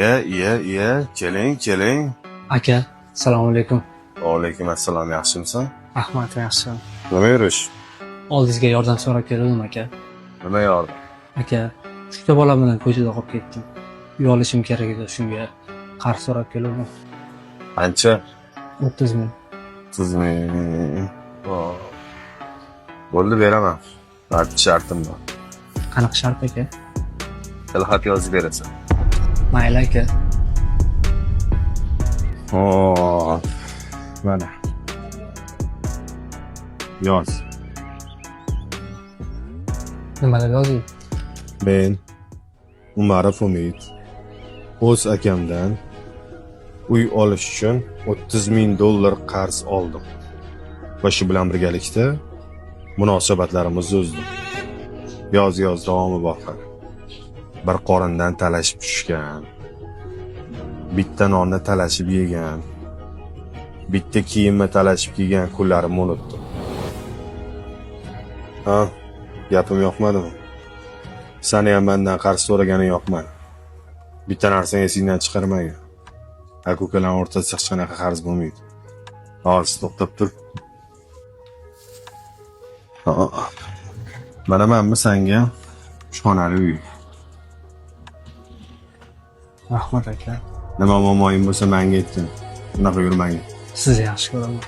Iya, keling. Aka, assalomu alaykum. Va alaykum assalom, yaxshimisan? Rahmat, yaxshi. Nima yurish? Oldingizga yordam so'rab keldim aka. Nima yordam? Aka, uchta bola bilan ko'chada qolib ketdim. Uy olishim kerak edi, shunga qarz so'rab keldim. Qancha? 30 ming. 30 ming. Bo'ldi, beraman. Shartim bor. Qanaqa shart aka? Tilxat yozib berasan. Mayli aka. Mana. Yoz. Nima deb yozing? Men Umarov Umid o'z akamdan uy olish uchun $30,000 qarz oldim. Va shu bilan birgalikda munosabatlarimizni uzdim. Yoz davomi bor. Bir qorindan talashib tushgan. Bitta nonni talashib yegan. Bitta kiyimni talashib kiygan kunlarimni unutdim. Ha, gapim yoqmadimi? Seni ham mendan qarz so'ragani yoqmadi. Bitta narsani esingdan chiqarmagin. Aka-ukalar o'rtasida hech qanaqa qarz bo'lmaydi. Hozir to'xtab tur. Mana menmi senga shonali uy. Rahmat aka. Nima muammoying bo'lsa menga aytgin. Bunaqa yurmagin. Sizni yaxshi ko'raman.